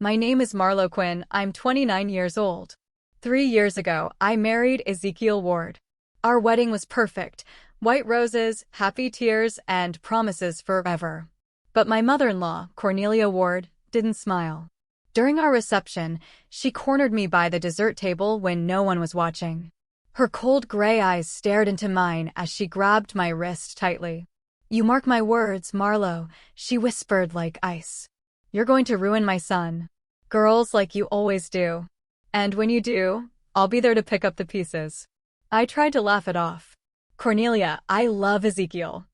My name is Marlowe Quinn. I'm 29 years old. 3 years ago, I married Ezekiel Ward. Our wedding was perfect. White roses, happy tears, and promises forever. But my mother-in-law, Cornelia Ward, didn't smile. During our reception, she cornered me by the dessert table when no one was watching. Her cold gray eyes stared into mine as she grabbed my wrist tightly. "You mark my words, Marlowe," she whispered like ice. "You're going to ruin my son. Girls like you always do. And when you do, I'll be there to pick up the pieces." I tried to laugh it off. "Cornelia, I love Ezekiel.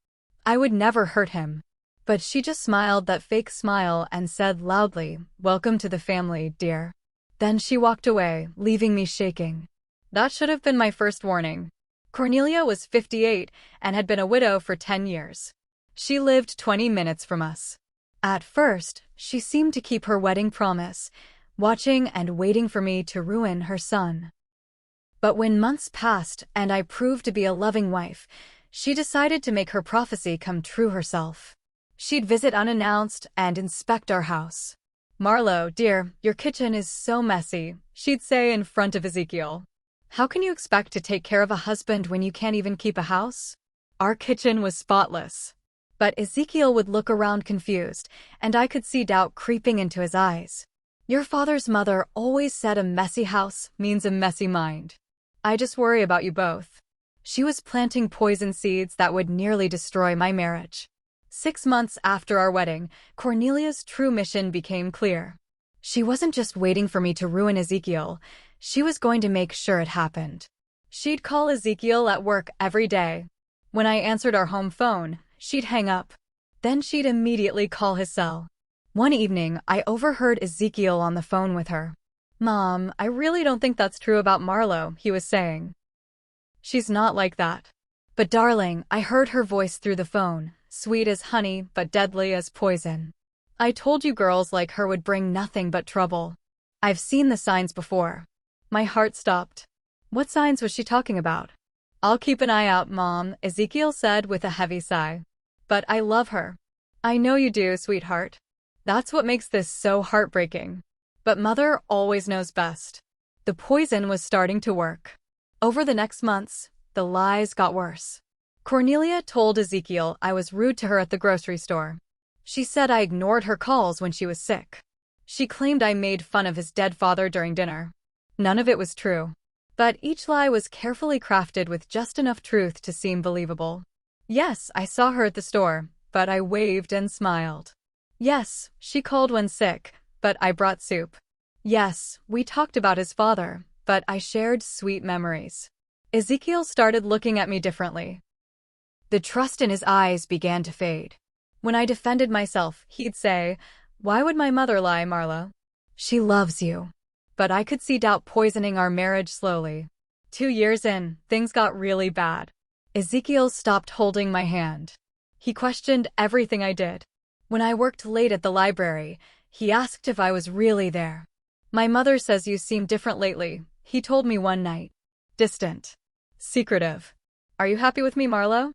I would never hurt him." But she just smiled that fake smile and said loudly, "Welcome to the family, dear." Then she walked away, leaving me shaking. That should have been my first warning. Cornelia was 58 and had been a widow for 10 years. She lived 20 minutes from us. At first, she seemed to keep her wedding promise, watching and waiting for me to ruin her son. But when months passed and I proved to be a loving wife, she decided to make her prophecy come true herself. She'd visit unannounced and inspect our house. "Marlowe, dear, your kitchen is so messy," she'd say in front of Ezekiel. "How can you expect to take care of a husband when you can't even keep a house?" Our kitchen was spotless. But Ezekiel would look around confused, and I could see doubt creeping into his eyes. "Your father's mother always said a messy house means a messy mind. I just worry about you both." She was planting poison seeds that would nearly destroy my marriage. 6 months after our wedding, Cornelia's true mission became clear. She wasn't just waiting for me to ruin Ezekiel, she was going to make sure it happened. She'd call Ezekiel at work every day. When I answered our home phone, she'd hang up. Then she'd immediately call his cell. One evening, I overheard Ezekiel on the phone with her. "Mom, I really don't think that's true about Marlowe," he was saying. "She's not like that." "But darling," I heard her voice through the phone, sweet as honey but deadly as poison. "I told you girls like her would bring nothing but trouble. I've seen the signs before." My heart stopped. What signs was she talking about? "I'll keep an eye out, Mom," Ezekiel said with a heavy sigh. "But I love her." "I know you do, sweetheart. That's what makes this so heartbreaking. But Mother always knows best." The poison was starting to work. Over the next months, the lies got worse. Cornelia told Ezekiel I was rude to her at the grocery store. She said I ignored her calls when she was sick. She claimed I made fun of his dead father during dinner. None of it was true. But each lie was carefully crafted with just enough truth to seem believable. "Yes, I saw her at the store, but I waved and smiled." "Yes, she called when sick, but I brought soup." "Yes, we talked about his father, but I shared sweet memories." Ezekiel started looking at me differently. The trust in his eyes began to fade. When I defended myself, he'd say, "Why would my mother lie, Marlowe? She loves you." But I could see doubt poisoning our marriage slowly. 2 years in, things got really bad. Ezekiel stopped holding my hand. He questioned everything I did. When I worked late at the library, he asked if I was really there. "My mother says you seem different lately," he told me one night. Distant. Secretive. "Are you happy with me, Marlowe?"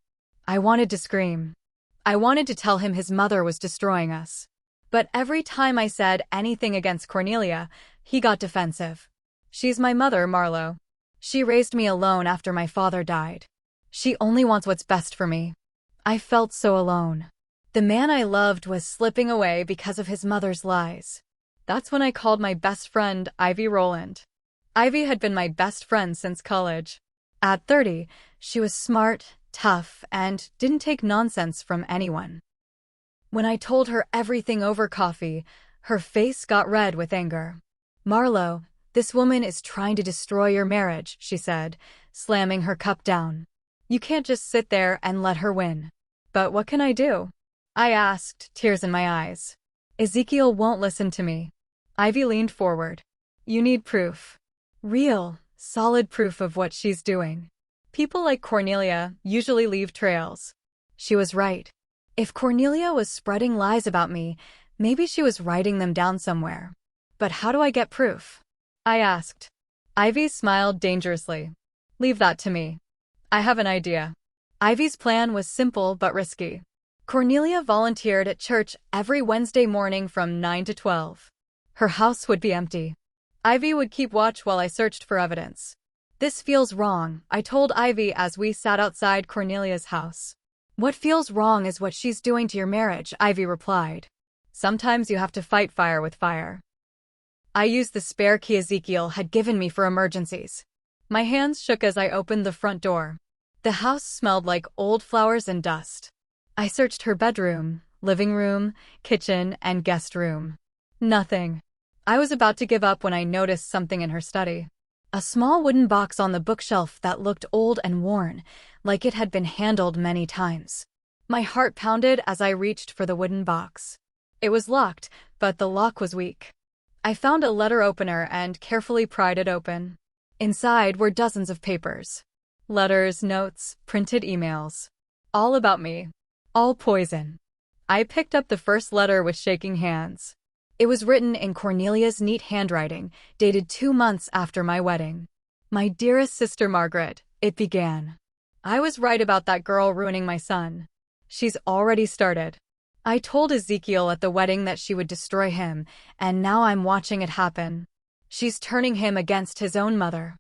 I wanted to scream. I wanted to tell him his mother was destroying us. But every time I said anything against Cornelia, he got defensive. "She's my mother, Marlowe. She raised me alone after my father died. She only wants what's best for me." I felt so alone. The man I loved was slipping away because of his mother's lies. That's when I called my best friend, Ivy Rowland. Ivy had been my best friend since college. At 30, she was smart, tough, and didn't take nonsense from anyone. When I told her everything over coffee, her face got red with anger. "Marlowe, this woman is trying to destroy your marriage," she said, slamming her cup down. "You can't just sit there and let her win." "But what can I do?" I asked, tears in my eyes. Ezekiel won't listen to me. Ivy leaned forward. "You need proof. Real, solid proof of what she's doing. People like Cornelia usually leave trails." She was right. If Cornelia was spreading lies about me, maybe she was writing them down somewhere. But how do I get proof? I asked. Ivy smiled dangerously. "Leave that to me. I have an idea." Ivy's plan was simple but risky. Cornelia volunteered at church every Wednesday morning from 9 to 12. Her house would be empty. Ivy would keep watch while I searched for evidence. This feels wrong, I told Ivy as we sat outside Cornelia's house. What feels wrong is what she's doing to your marriage, Ivy replied. Sometimes you have to fight fire with fire. I used the spare key Ezekiel had given me for emergencies. My hands shook as I opened the front door. The house smelled like old flowers and dust. I searched her bedroom, living room, kitchen, and guest room. Nothing. I was about to give up when I noticed something in her study. A small wooden box on the bookshelf that looked old and worn, like it had been handled many times. My heart pounded as I reached for the wooden box. It was locked, but the lock was weak. I found a letter opener and carefully pried it open. Inside were dozens of papers. Letters, notes, printed emails. All about me. All poison. I picked up the first letter with shaking hands. It was written in Cornelia's neat handwriting, dated 2 months after my wedding. My dearest sister Margaret, it began. I was right about that girl ruining my son. She's already started. I told Ezekiel at the wedding that she would destroy him, and now I'm watching it happen. She's turning him against his own mother.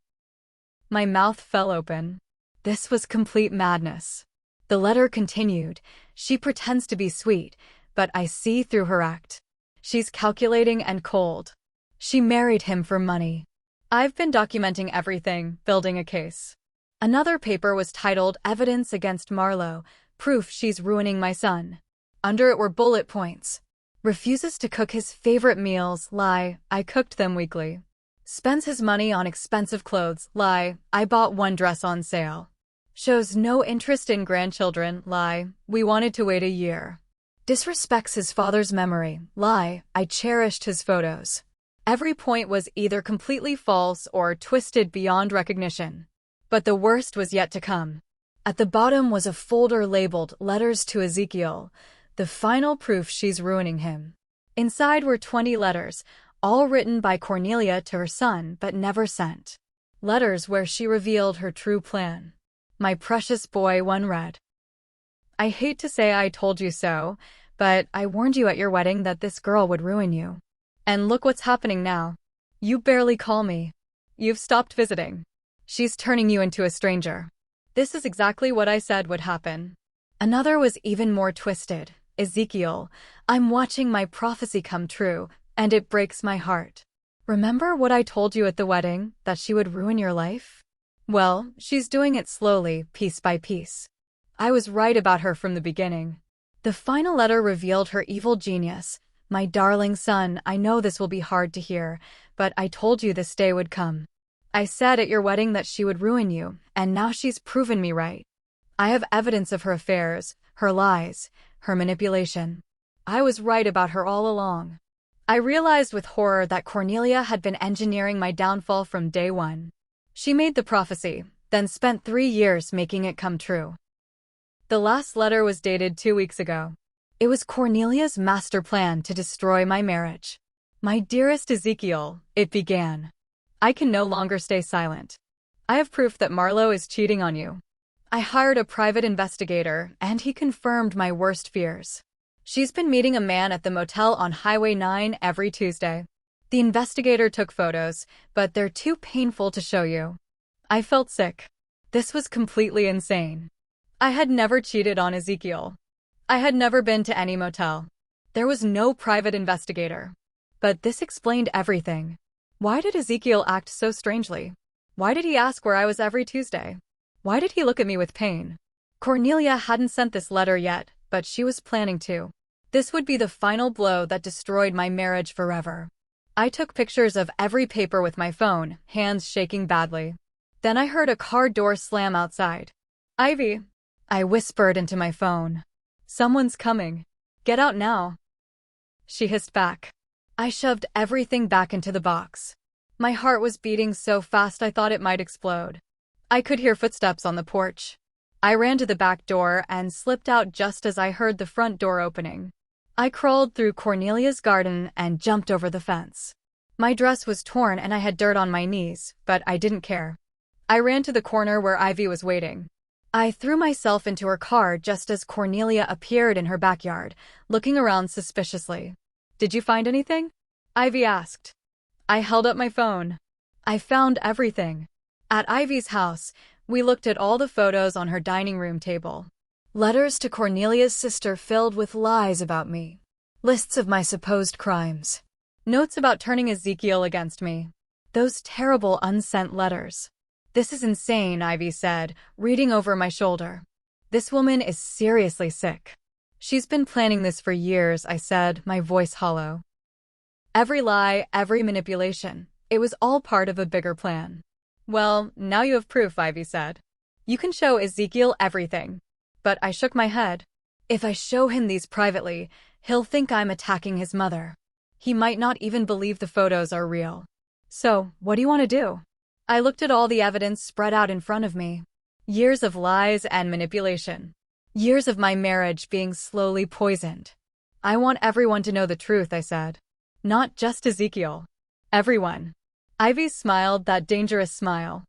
My mouth fell open. This was complete madness. The letter continued. She pretends to be sweet, but I see through her act. She's calculating and cold. She married him for money. I've been documenting everything, building a case. Another paper was titled Evidence Against Marlowe, Proof She's Ruining My Son. Under it were bullet points. Refuses to cook his favorite meals, lie, I cooked them weekly. Spends his money on expensive clothes, lie, I bought one dress on sale. Shows no interest in grandchildren, lie, we wanted to wait a year. Disrespects his father's memory, lie, I cherished his photos. Every point was either completely false or twisted beyond recognition. But the worst was yet to come. At the bottom was a folder labeled Letters to Ezekiel, the final proof she's ruining him. Inside were 20 letters, all written by Cornelia to her son but never sent. Letters where she revealed her true plan. My precious boy, one read. I hate to say I told you so, but I warned you at your wedding that this girl would ruin you. And look what's happening now. You barely call me. You've stopped visiting. She's turning you into a stranger. This is exactly what I said would happen. Another was even more twisted. Ezekiel, I'm watching my prophecy come true, and it breaks my heart. Remember what I told you at the wedding, that she would ruin your life? Well, she's doing it slowly, piece by piece. I was right about her from the beginning. The final letter revealed her evil genius. My darling son, I know this will be hard to hear, but I told you this day would come. I said at your wedding that she would ruin you, and now she's proven me right. I have evidence of her affairs, her lies, her manipulation. I was right about her all along. I realized with horror that Cornelia had been engineering my downfall from day one. She made the prophecy, then spent 3 years making it come true. The last letter was dated 2 weeks ago. It was Cornelia's master plan to destroy my marriage. My dearest Ezekiel, it began. I can no longer stay silent. I have proof that Marlowe is cheating on you. I hired a private investigator, and he confirmed my worst fears. She's been meeting a man at the motel on Highway 9 every Tuesday. The investigator took photos, but they're too painful to show you. I felt sick. This was completely insane. I had never cheated on Ezekiel. I had never been to any motel. There was no private investigator. But this explained everything. Why did Ezekiel act so strangely? Why did he ask where I was every Tuesday? Why did he look at me with pain? Cornelia hadn't sent this letter yet, but she was planning to. This would be the final blow that destroyed my marriage forever. I took pictures of every paper with my phone, hands shaking badly. Then I heard a car door slam outside. Ivy, I whispered into my phone. Someone's coming. Get out now. She hissed back. I shoved everything back into the box. My heart was beating so fast I thought it might explode. I could hear footsteps on the porch. I ran to the back door and slipped out just as I heard the front door opening. I crawled through Cornelia's garden and jumped over the fence. My dress was torn and I had dirt on my knees, but I didn't care. I ran to the corner where Ivy was waiting. I threw myself into her car just as Cornelia appeared in her backyard, looking around suspiciously. Did you find anything? Ivy asked. I held up my phone. I found everything. At Ivy's house, we looked at all the photos on her dining room table. Letters to Cornelia's sister filled with lies about me. Lists of my supposed crimes. Notes about turning Ezekiel against me. Those terrible unsent letters. This is insane, Ivy said, reading over my shoulder. This woman is seriously sick. She's been planning this for years, I said, my voice hollow. Every lie, every manipulation. It was all part of a bigger plan. Well, now you have proof, Ivy said. You can show Ezekiel everything. But I shook my head. If I show him these privately, he'll think I'm attacking his mother. He might not even believe the photos are real. So, what do you want to do? I looked at all the evidence spread out in front of me. Years of lies and manipulation. Years of my marriage being slowly poisoned. I want everyone to know the truth, I said. Not just Ezekiel. Everyone. Ivy smiled that dangerous smile.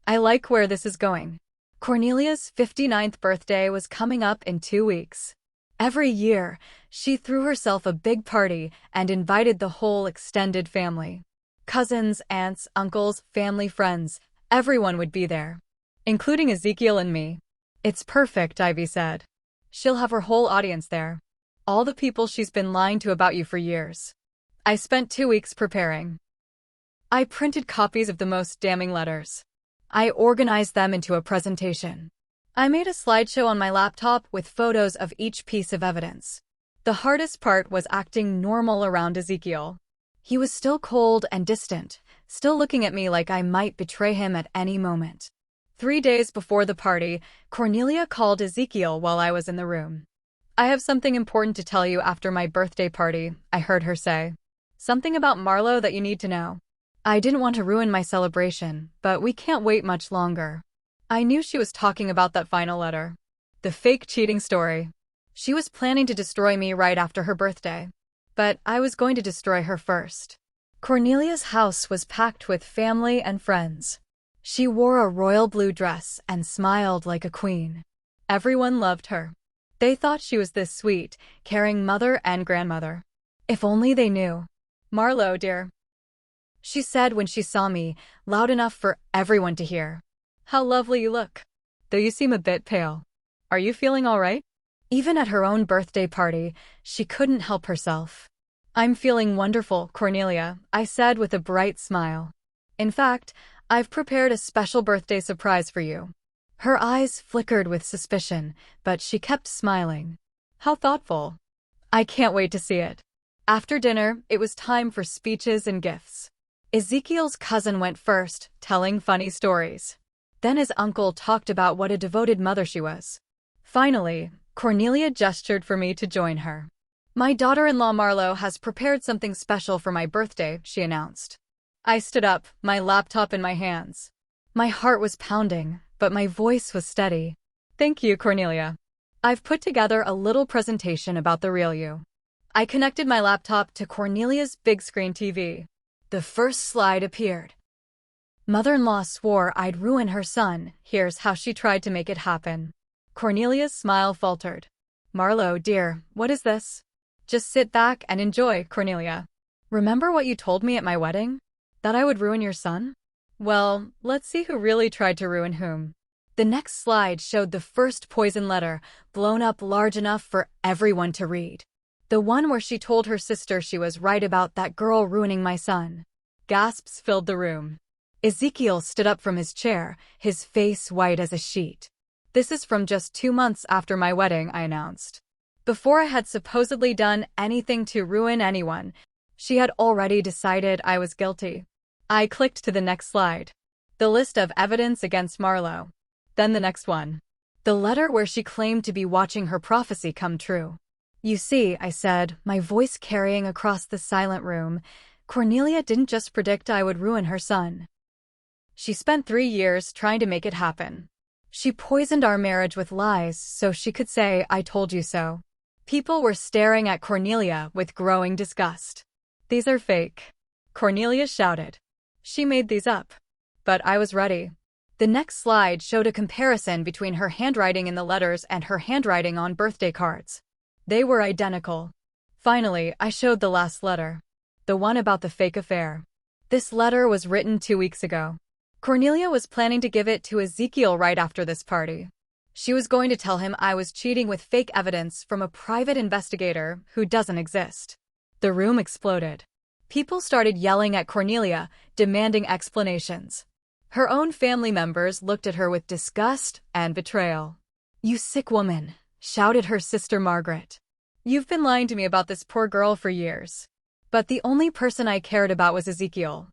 I like where this is going. Cornelia's 59th birthday was coming up in 2 weeks. Every year, she threw herself a big party and invited the whole extended family. Cousins, aunts, uncles, family friends, everyone would be there. Including Ezekiel and me. It's perfect, Ivy said. She'll have her whole audience there. All the people she's been lying to about you for years. I spent 2 weeks preparing. I printed copies of the most damning letters. I organized them into a presentation. I made a slideshow on my laptop with photos of each piece of evidence. The hardest part was acting normal around Ezekiel. He was still cold and distant, still looking at me like I might betray him at any moment. 3 days before the party, Cornelia called Ezekiel while I was in the room. I have something important to tell you after my birthday party, I heard her say. Something about Marlowe that you need to know. I didn't want to ruin my celebration, but we can't wait much longer. I knew she was talking about that final letter. The fake cheating story. She was planning to destroy me right after her birthday. But I was going to destroy her first. Cornelia's house was packed with family and friends. She wore a royal blue dress and smiled like a queen. Everyone loved her. They thought she was this sweet, caring mother and grandmother. If only they knew. Marlowe, dear. She said when she saw me, loud enough for everyone to hear. How lovely you look. Though you seem a bit pale. Are you feeling all right? Even at her own birthday party, she couldn't help herself. I'm feeling wonderful, Cornelia, I said with a bright smile. In fact, I've prepared a special birthday surprise for you. Her eyes flickered with suspicion, but she kept smiling. How thoughtful. I can't wait to see it. After dinner, it was time for speeches and gifts. Ezekiel's cousin went first, telling funny stories. Then his uncle talked about what a devoted mother she was. Finally, Cornelia gestured for me to join her. My daughter-in-law Marlowe has prepared something special for my birthday, she announced. I stood up, my laptop in my hands. My heart was pounding, but my voice was steady. Thank you, Cornelia. I've put together a little presentation about the real you. I connected my laptop to Cornelia's big screen TV. The first slide appeared. Mother-in-law swore I'd ruin her son. Here's how she tried to make it happen. Cornelia's smile faltered. Marlowe, dear, what is this? Just sit back and enjoy, Cornelia. Remember what you told me at my wedding? That I would ruin your son? Well, let's see who really tried to ruin whom. The next slide showed the first poison letter, blown up large enough for everyone to read. The one where she told her sister she was right about that girl ruining my son. Gasps filled the room. Ezekiel stood up from his chair, his face white as a sheet. This is from just 2 months after my wedding, I announced. Before I had supposedly done anything to ruin anyone, she had already decided I was guilty. I clicked to the next slide. The list of evidence against Marlowe. Then the next one. The letter where she claimed to be watching her prophecy come true. You see, I said, my voice carrying across the silent room, Cornelia didn't just predict I would ruin her son. She spent 3 years trying to make it happen. She poisoned our marriage with lies so she could say, I told you so. People were staring at Cornelia with growing disgust. These are fake. Cornelia shouted. She made these up. But I was ready. The next slide showed a comparison between her handwriting in the letters and her handwriting on birthday cards. They were identical. Finally, I showed the last letter. The one about the fake affair. This letter was written 2 weeks ago. Cornelia was planning to give it to Ezekiel right after this party. She was going to tell him I was cheating with fake evidence from a private investigator who doesn't exist. The room exploded. People started yelling at Cornelia, demanding explanations. Her own family members looked at her with disgust and betrayal. "You sick woman," shouted her sister Margaret. "You've been lying to me about this poor girl for years." But the only person I cared about was Ezekiel.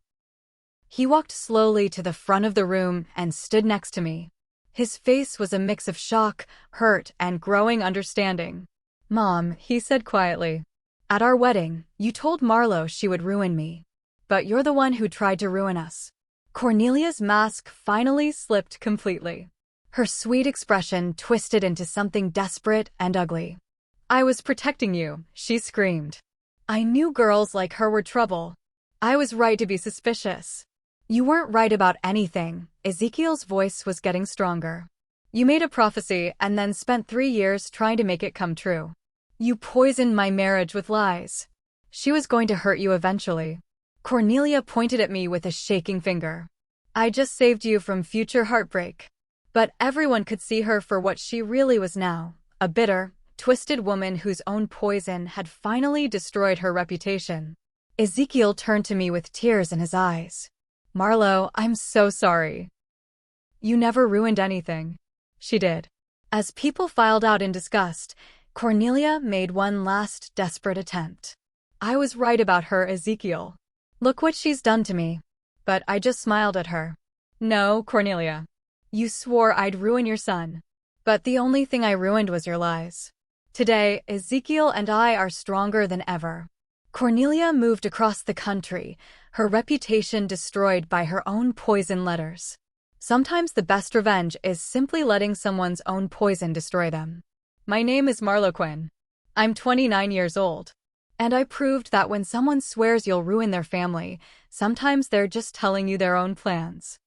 He walked slowly to the front of the room and stood next to me. His face was a mix of shock, hurt, and growing understanding. "Mom," he said quietly, "at our wedding, you told Marlowe she would ruin me. But you're the one who tried to ruin us." Cornelia's mask finally slipped completely. Her sweet expression twisted into something desperate and ugly. "I was protecting you," she screamed. "I knew girls like her were trouble. I was right to be suspicious." "You weren't right about anything." Ezekiel's voice was getting stronger. "You made a prophecy and then spent 3 years trying to make it come true. You poisoned my marriage with lies. She was going to hurt you eventually." Cornelia pointed at me with a shaking finger. "I just saved you from future heartbreak." But everyone could see her for what she really was now, a bitter, twisted woman whose own poison had finally destroyed her reputation. Ezekiel turned to me with tears in his eyes. "Marlowe, I'm so sorry." "You never ruined anything." "She did." As people filed out in disgust, Cornelia made one last desperate attempt. "I was right about her, Ezekiel. Look what she's done to me." But I just smiled at her. "No, Cornelia. You swore I'd ruin your son. But the only thing I ruined was your lies." Today, Ezekiel and I are stronger than ever. Cornelia moved across the country, her reputation destroyed by her own poison letters. Sometimes the best revenge is simply letting someone's own poison destroy them. My name is Marlowe Quinn. I'm 29 years old. And I proved that when someone swears you'll ruin their family, sometimes they're just telling you their own plans.